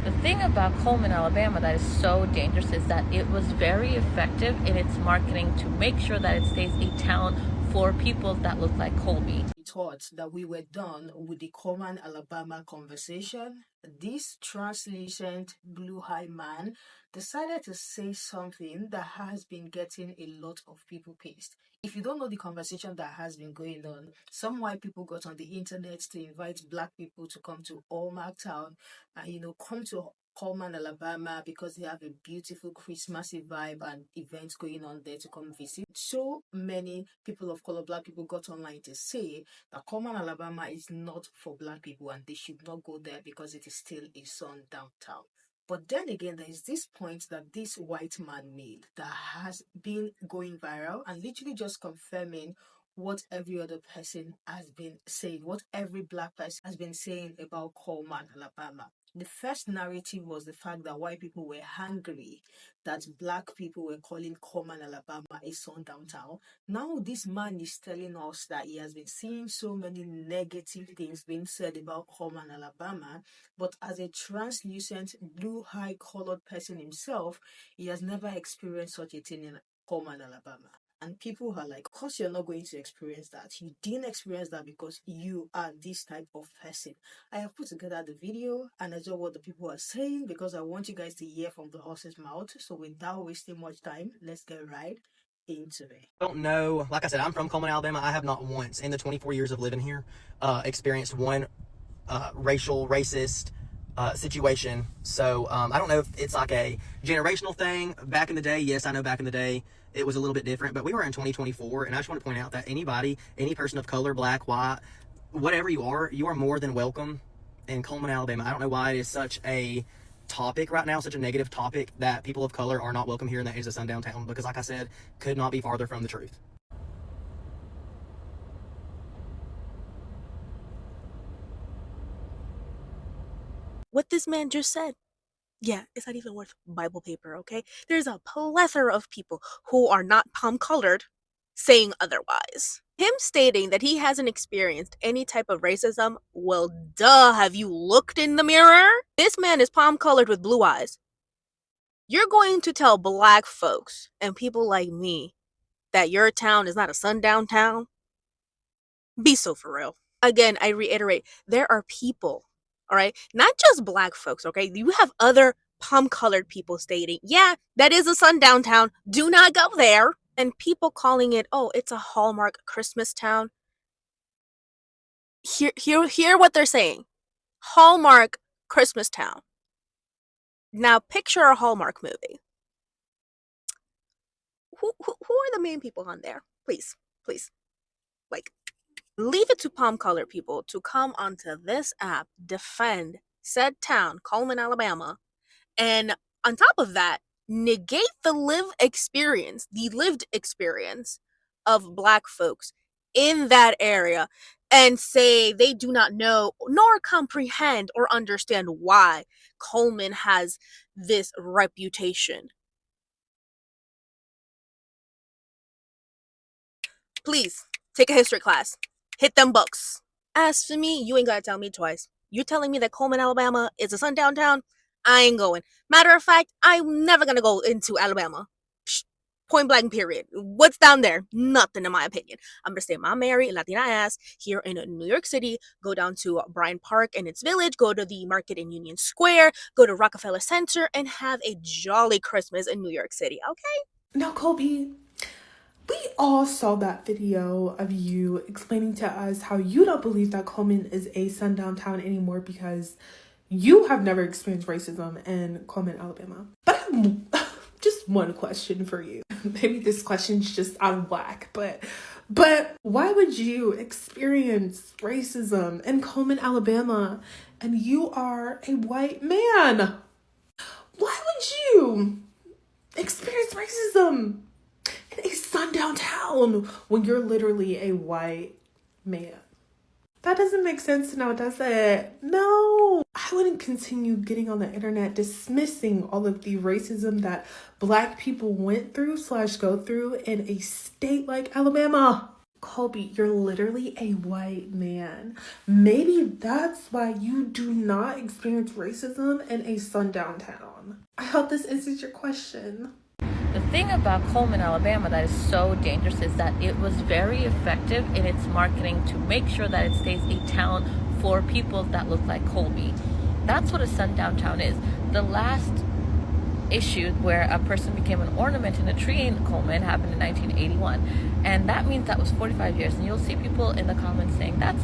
The thing about Cullman, Alabama that is so dangerous is that it was very effective in its marketing to make sure that it stays a town for people that look like Colby. We thought that we were done with the Cullman, Alabama conversation. This translucent blue-eyed man decided to say something that has been getting a lot of people pissed. If you don't know the conversation that has been going on, some white people got on the internet to invite black people to come to Hallmark Town and come to Cullman, Alabama, because they have a beautiful Christmassy vibe and events going on there to come visit. So many people of color, black people, got online to say that Cullman, Alabama is not for black people and they should not go there because it is still a sundown town. But then again, there is this point that this white man made that has been going viral and literally just confirming what every other person has been saying, what every black person has been saying about Cullman, Alabama. The first narrative was the fact that white people were angry that black people were calling Cullman, Alabama a sundown town. Now this man is telling us that he has been seeing so many negative things being said about Cullman, Alabama, but as a translucent, blue-eyed, colored person himself, he has never experienced such a thing in Cullman, Alabama. And people are like, of course you're not going to experience that. You didn't experience that because you are this type of person. I have put together the video and I saw what the people are saying because I want you guys to hear from the horse's mouth. So without wasting much time, let's get right into it. I don't know. Like I said, I'm from Cullman, Alabama. I have not once in the 24 years of living here experienced one racist situation. So I don't know if it's like a generational thing. Back in the day, yes, I know back in the day it was a little bit different, but we were in 2024, and I just want to point out that any person of color, black, white, whatever you are more than welcome in Cullman, Alabama. I don't know why it is such a topic right now, such a negative topic, that people of color are not welcome here and that is a sundown town, because like I said, could not be farther from the truth. What this man just said, yeah, it's not even worth Bible paper, okay? There's a plethora of people who are not palm-colored saying otherwise. Him stating that he hasn't experienced any type of racism, well, duh, have you looked in the mirror? This man is palm-colored with blue eyes. You're going to tell black folks and people like me that your town is not a sundown town? Be so for real. Again, I reiterate, there are people, all right, not just black folks, okay? You have other palm-colored people stating, yeah, that is a sundown town, do not go there. And people calling it, oh, it's a Hallmark Christmas town. Hear what they're saying. Hallmark Christmas town. Now picture a Hallmark movie. Who are the main people on there? Please. Like, leave it to palm-colored people to come onto this app, defend said town, Cullman, Alabama, and on top of that, negate the lived experience of black folks in that area and say they do not know nor comprehend or understand why Cullman has this reputation. Please, take a history class. Hit them books. As for me, you ain't gotta tell me twice. You're telling me that Cullman, Alabama is a sundown town? I ain't going. Matter of fact, I'm never gonna go into Alabama. Point blank, period. What's down there? Nothing, in my opinion. I'm gonna stay my married Latina ass here in New York City, go down to Bryant Park and its village, go to the market in Union Square, go to Rockefeller Center, and have a jolly Christmas in New York City, okay? Now, Colby, we all saw that video of you explaining to us how you don't believe that Cullman is a sundown town anymore because you have never experienced racism in Cullman, Alabama. But I have just one question for you. Maybe this question's just out of whack, but why would you experience racism in Cullman, Alabama, and you are a white man? Why would you experience racism in a sundown town when you're literally a white man? That doesn't make sense now, does it? No. I wouldn't continue getting on the internet dismissing all of the racism that black people went through / go through in a state like Alabama. Colby, you're literally a white man. Maybe that's why you do not experience racism in a sundown town. I hope this answers your question. The thing about Cullman, Alabama that is so dangerous is that it was very effective in its marketing to make sure that it stays a town for people that look like Colby. That's what a sundown town is. The last issue where a person became an ornament in a tree in Cullman happened in 1981, and that means that was 45 years. And you'll see people in the comments saying that's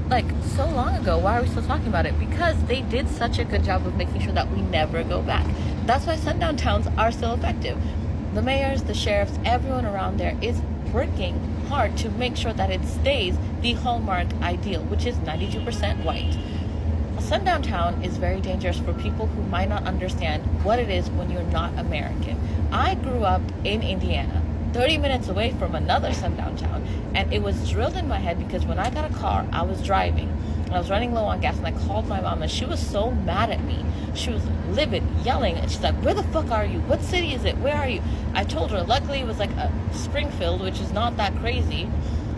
like so long ago, why are we still talking about it? Because they did such a good job of making sure that we never go back. That's why sundown towns are still effective. The mayors, the sheriffs, everyone around there is working hard to make sure that it stays the hallmark ideal, which is 92% white. A sundown town is very dangerous for people who might not understand what it is when you're not American. I grew up in Indiana, 30 minutes away from another sundown town, and it was drilled in my head because when I got a car, I was driving, and I was running low on gas, and I called my mom, and she was so mad at me. She was livid, yelling, and she's like, where the fuck are you? What city is it? Where are you? I told her, luckily it was like a Springfield, which is not that crazy,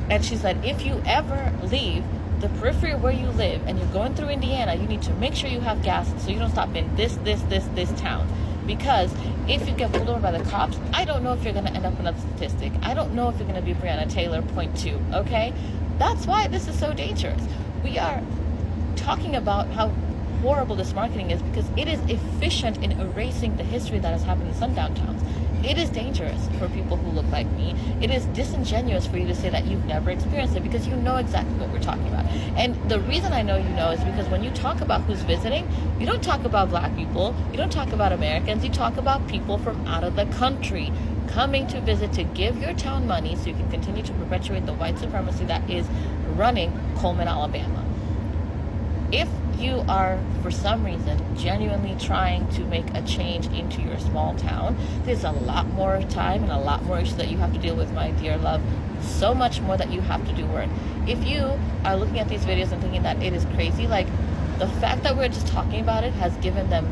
and she said, if you ever leave the periphery where you live and you're going through Indiana, you need to make sure you have gas so you don't stop in this town. Because if you get pulled over by the cops, I don't know if you're going to end up another statistic. I don't know if you're going to be Breonna Taylor .2, okay? That's why this is so dangerous. We are talking about how horrible this marketing is because it is efficient in erasing the history that has happened in sundown towns. It is dangerous for people who look like me. It is disingenuous for you to say that you've never experienced it because you know exactly what we're talking about. And the reason I know you know is because when you talk about who's visiting, you don't talk about Black people, you don't talk about Americans, you talk about people from out of the country coming to visit to give your town money so you can continue to perpetuate the white supremacy that is running Cullman, Alabama. If you are, for some reason, genuinely trying to make a change into your small town, there's a lot more time and a lot more issues that you have to deal with, my dear love. So much more that you have to do work. If you are looking at these videos and thinking that it is crazy, like, the fact that we're just talking about it has given them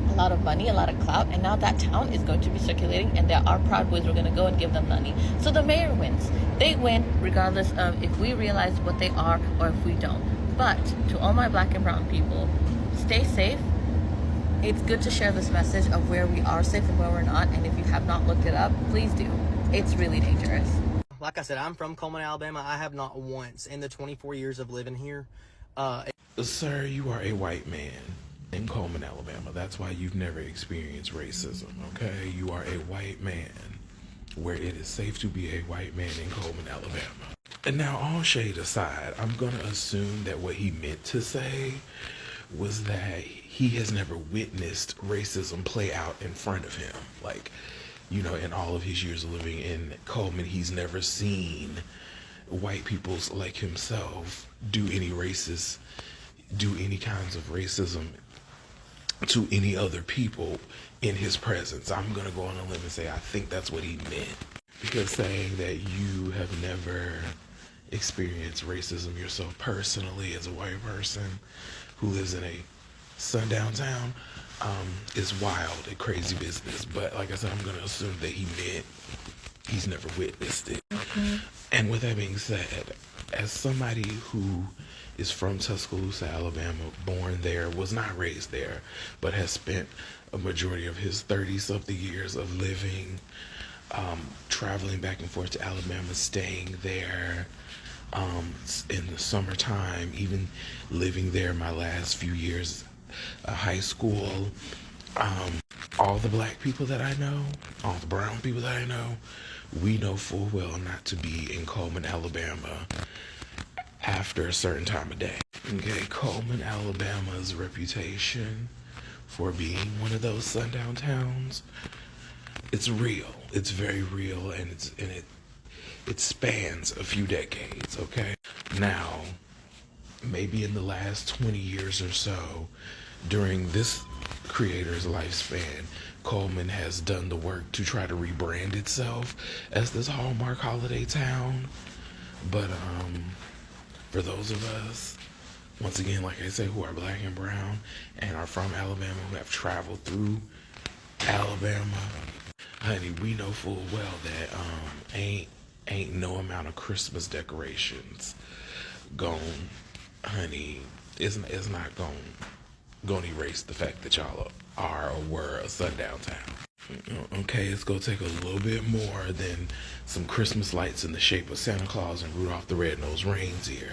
a lot of money, a lot of clout, and now that town is going to be circulating, and there are Proud Boys. We're going to go and give them money. So the mayor wins. They win regardless of if we realize what they are or if we don't. But to all my Black and brown people, stay safe. It's good to share this message of where we are safe and where we're not. And if you have not looked it up, please do. It's really dangerous. Like I said, I'm from Cullman, Alabama. I have not once in the 24 years of living here. Sir, you are a white man in Cullman, Alabama. That's why you've never experienced racism, okay? You are a white man where it is safe to be a white man in Cullman, Alabama. And now, all shade aside, I'm going to assume that what he meant to say was that he has never witnessed racism play out in front of him. Like, you know, in all of his years of living in Cullman, he's never seen white people like himself do any kinds of racism to any other people in his presence. I'm going to go on a limb and say I think that's what he meant. Because saying that you have never experienced racism yourself personally as a white person who lives in a sundown town is wild and crazy business. But like I said, I'm going to assume that he meant he's never witnessed it. Mm-hmm. And with that being said, as somebody who is from Tuscaloosa, Alabama, born there, was not raised there, but has spent a majority of his 30-something years of living, traveling back and forth to Alabama, staying there in the summertime, even living there my last few years of high school. All the Black people that I know, all the brown people that I know, we know full well not to be in Cullman, Alabama after a certain time of day. Okay, Cullman, Alabama's reputation for being one of those sundown towns, it's real. It's very real, and it spans a few decades, okay? Now, maybe in the last 20 years or so, during this creator's lifespan, Cullman has done the work to try to rebrand itself as this Hallmark holiday town. But for those of us, once again, like I say, who are Black and brown and are from Alabama, who have traveled through Alabama, honey, we know full well that ain't ain't no amount of Christmas decorations gone, honey, it's not gonna erase the fact that y'all are or were a sundown town. Okay, it's gonna take a little bit more than some Christmas lights in the shape of Santa Claus and Rudolph the Red-Nosed Reindeer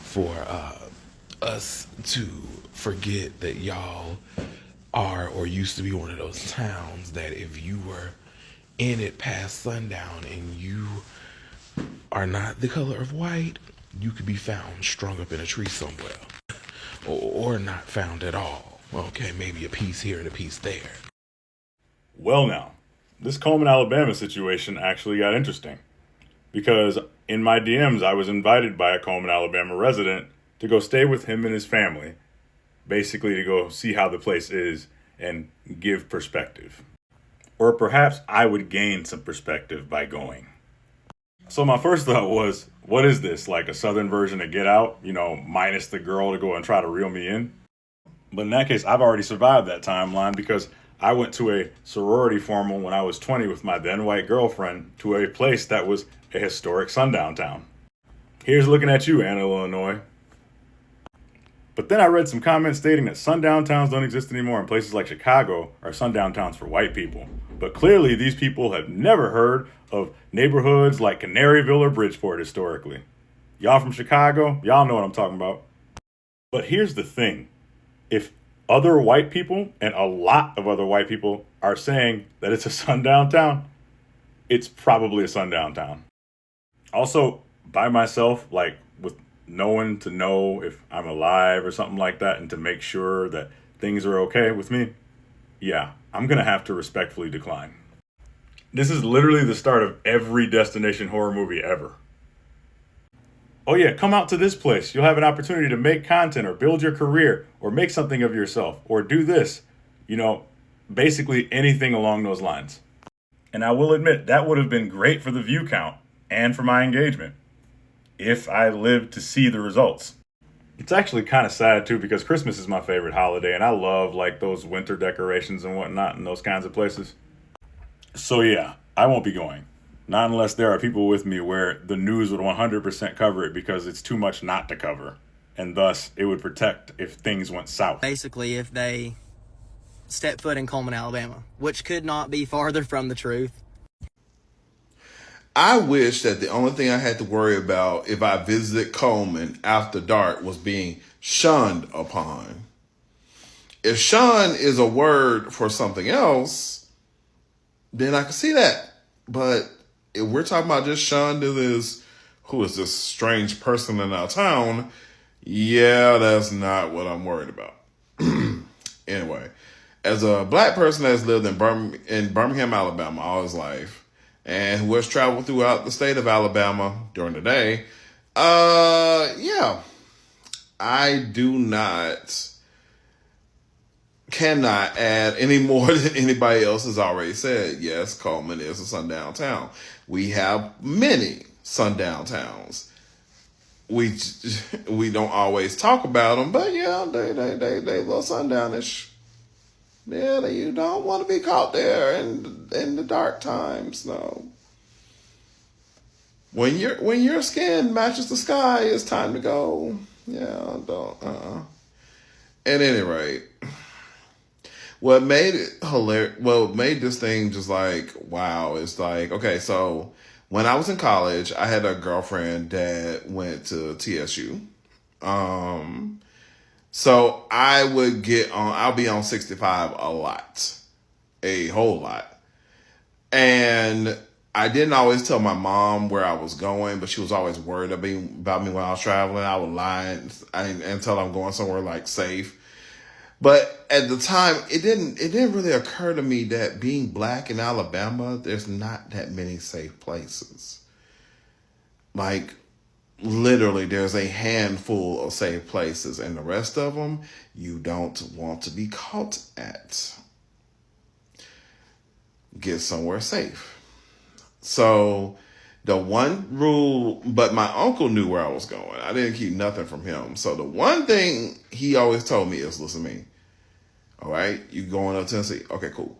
for us to forget that y'all are or used to be one of those towns that if you were in it past sundown and you are not the color of white, you could be found strung up in a tree somewhere. Or not found at all. Okay, maybe a piece here and a piece there. Well now, this Cullman, Alabama situation actually got interesting. Because in my DMs, I was invited by a Cullman, Alabama resident to go stay with him and his family. Basically to go see how the place is and give perspective. Or perhaps I would gain some perspective by going. So my first thought was, what is this? Like a southern version of Get Out? You know, minus the girl to go and try to reel me in? But in that case, I've already survived that timeline because I went to a sorority formal when I was 20 with my then white girlfriend to a place that was a historic sundown town. Here's looking at you, Anna, Illinois. But then I read some comments stating that sundown towns don't exist anymore and places like Chicago are sundown towns for white people. But clearly these people have never heard of neighborhoods like Canaryville or Bridgeport historically. Y'all from Chicago, y'all know what I'm talking about. But here's the thing. If other white people, and a lot of other white people, are saying that it's a sundown town, it's probably a sundown town. Also, by myself, like with no one to know if I'm alive or something like that, and to make sure that things are okay with me, yeah, I'm gonna have to respectfully decline. This is literally the start of every destination horror movie ever. Oh yeah, come out to this place. You'll have an opportunity to make content or build your career or make something of yourself or do this. You know, basically anything along those lines. And I will admit that would have been great for the view count and for my engagement if I lived to see the results. It's actually kind of sad too because Christmas is my favorite holiday and I love like those winter decorations and whatnot in those kinds of places. So yeah, I won't be going. Not unless there are people with me where the news would 100% cover it because it's too much not to cover. And thus, it would protect if things went south. Basically, if they step foot in Cullman, Alabama, which could not be farther from the truth. I wish that the only thing I had to worry about if I visited Cullman after dark was being shunned upon. If shun is a word for something else, then I can see that. But if we're talking about just shun to this, who is this strange person in our town, yeah, that's not what I'm worried about. Anyway, as a black person that's lived in Birmingham, Alabama all his life, and who has traveled throughout the state of Alabama during the day, yeah, I cannot add any more than anybody else has already said. Yes, Cullman is a sundown town. We have many sundown towns. We don't always talk about them, but yeah, they a little sundownish. Yeah, you don't want to be caught there in the dark times. No. When your skin matches the sky, it's time to go. Yeah, don't. At any rate, what made it hilarious? What made this thing just like wow? Is like okay, so when I was in college, I had a girlfriend that went to TSU. So I would I'll be on 65 a whole lot. And I didn't always tell my mom where I was going, but she was always worried about me when I was traveling. I would lie and tell I'm going somewhere like safe. But at the time, it didn't really occur to me that being black in Alabama, there's not that many safe places. Like, literally, there's a handful of safe places, and the rest of them you don't want to be caught at. Get somewhere safe. So the one rule, but my uncle knew where I was going. I didn't keep nothing from him. So the one thing he always told me is, listen to me. All right, you going up Tennessee? Okay, cool.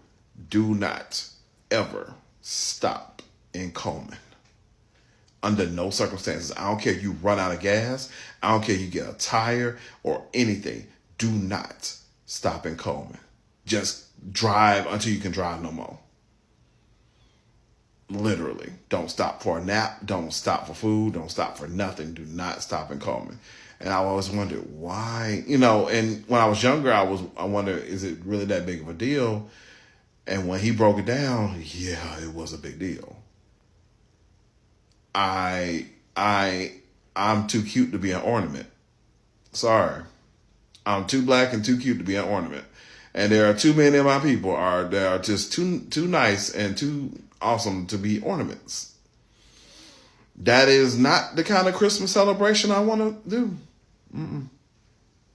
Do not ever stop in Cullman. Under no circumstances. I don't care if you run out of gas. I don't care if you get a tire or anything. Do not stop in Cullman. Just drive until you can drive no more. Literally. Don't stop for a nap. Don't stop for food. Don't stop for nothing. Do not stop in Cullman. And I always wondered why, and when I was younger, I wonder, is it really that big of a deal? And when he broke it down, yeah, it was a big deal. I'm too cute to be an ornament. Sorry. I'm too black and too cute to be an ornament. And there are too many of my people that are just too nice and too awesome to be ornaments. That is not the kind of Christmas celebration I want to do. Mm-mm.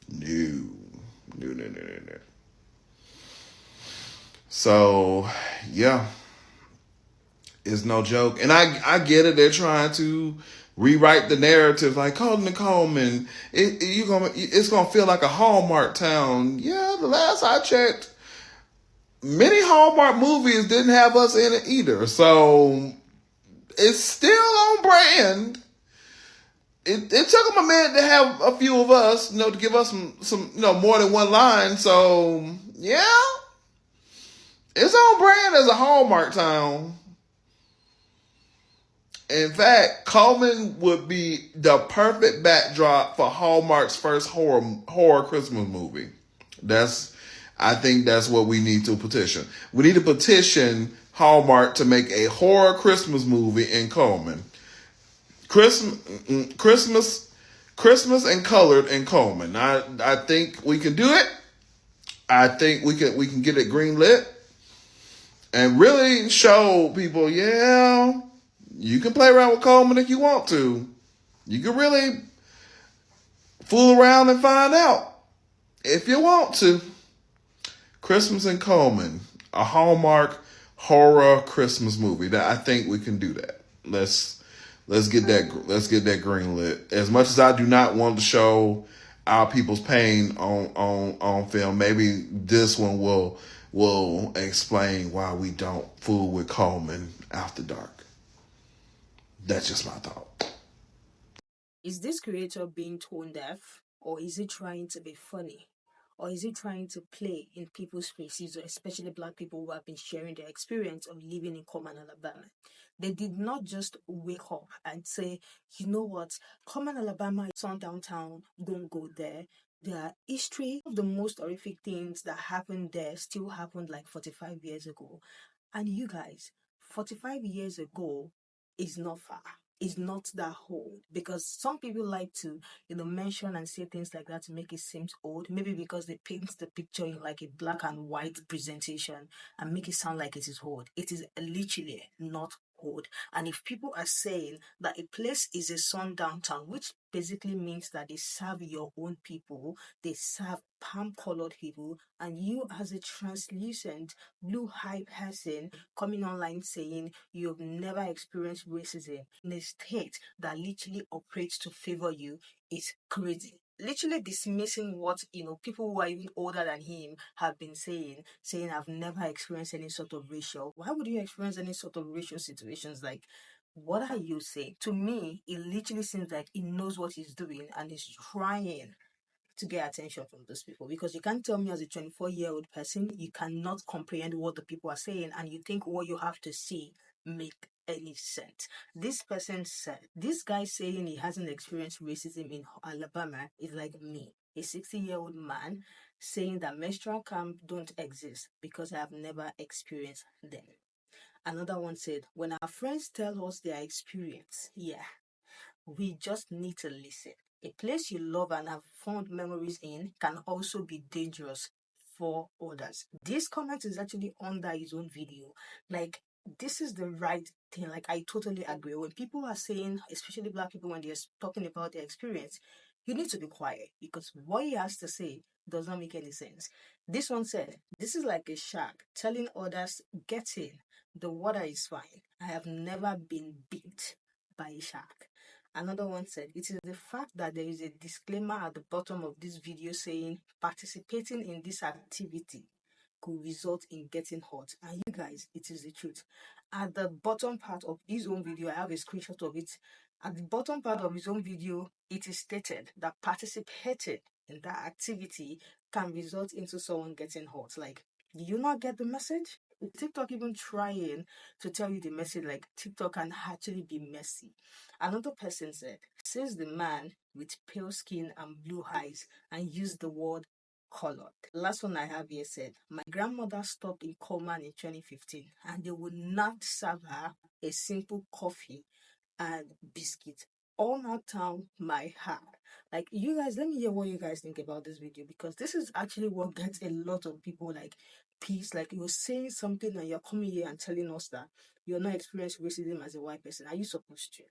No. So, yeah. It's no joke. And I get it. They're trying to rewrite the narrative like Cullman, it's gonna feel like a Hallmark town. Yeah, the last I checked, many Hallmark movies didn't have us in it either. So it's still on brand. It took them a minute to have a few of us, to give us some more than one line. So yeah, it's on brand as a Hallmark town. In fact, Cullman would be the perfect backdrop for Hallmark's first horror Christmas movie. I think that's what we need to petition. We need to petition Hallmark to make a horror Christmas movie in Cullman. Christmas and colored in Cullman. I think we can do it. I think we can get it greenlit and really show people, yeah, you can play around with Cullman if you want to. You can really fool around and find out if you want to. Christmas in Cullman, a Hallmark horror Christmas movie. I think we can do that. Let's get that green lit. As much as I do not want to show our people's pain on film, maybe this one will explain why we don't fool with Cullman after dark. That's just my thought. Is this creator being tone deaf, or is he trying to be funny? Or is he trying to play in people's faces, especially Black people who have been sharing their experience of living in Cullman, Alabama? They did not just wake up and say, you know what, Cullman, Alabama is on downtown, don't go there. The history of the most horrific things that happened there still happened like 45 years ago. And you guys, 45 years ago is not far. Is not that old, because some people like to mention and say things like that to make it seem old, maybe because they paint the picture in like a black and white presentation and make it sound like it is old. It is literally not old. And if people are saying that a place is a sundown town, which basically means that they serve your own people, they serve palm colored people, and you as a translucent blue high person coming online saying you've never experienced racism in a state that literally operates to favor you is crazy. Literally dismissing what people who are even older than him have been saying I've never experienced any sort of racial. Why would you experience any sort of racial situations? Like, what are you saying? To me, it literally seems like he knows what he's doing and is trying to get attention from those people, because you can't tell me as a 24-year-old person you cannot comprehend what the people are saying and you think what you have to see make any sense. This person said, this guy saying he hasn't experienced racism in Alabama is like me, a 60-year-old man, saying that menstrual camps don't exist because I have never experienced them. Another one said, when our friends tell us their experience, yeah, we just need to listen. A place you love and have fond memories in can also be dangerous for others. This comment is actually under his own video. Like, this is the right thing. Like, I totally agree. When people are saying, especially Black people, when they're talking about their experience, you need to be quiet, because what he has to say does not make any sense. This one said, this is like a shark telling others, get in. The water is fine. I have never been bit by a shark. Another one said, it is the fact that there is a disclaimer at the bottom of this video saying participating in this activity could result in getting hurt. And you guys, it is the truth. At the bottom part of his own video, I have a screenshot of it. At the bottom part of his own video, it is stated that participating in that activity can result into someone getting hurt. Like, do you not get the message? Is TikTok even trying to tell you the message? Like, TikTok can actually be messy. Another person said, says the man with pale skin and blue eyes, and used the word colored. The last one I have here said, my grandmother stopped in Cullman in 2015 and they would not serve her a simple coffee and biscuit. All knocked down my heart. Like, you guys, let me hear what you guys think about this video, because this is actually what gets a lot of people like peace. Like, you're saying something and you're coming here and telling us that you're not experiencing racism as a white person. Are you supposed to?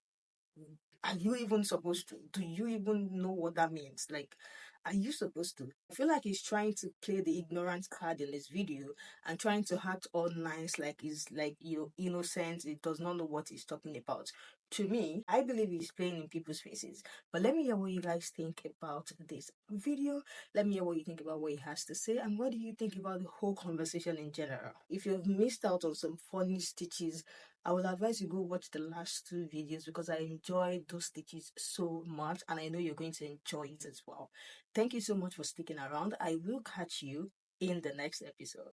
Are you even supposed to? Do you even know what that means? Like, are you supposed to? I feel like he's trying to play the ignorant card in this video and trying to act all nice, like he's like, you know, innocent. He does not know what he's talking about. To me, I believe he's playing in people's faces. But let me hear what you guys think about this video. Let me hear what you think about what he has to say, and what do you think about the whole conversation in general. If you've missed out on some funny stitches, I would advise you go watch the last two videos, because I enjoyed those stitches so much and I know you're going to enjoy it as well. Thank you so much for sticking around. I will catch you in the next episode.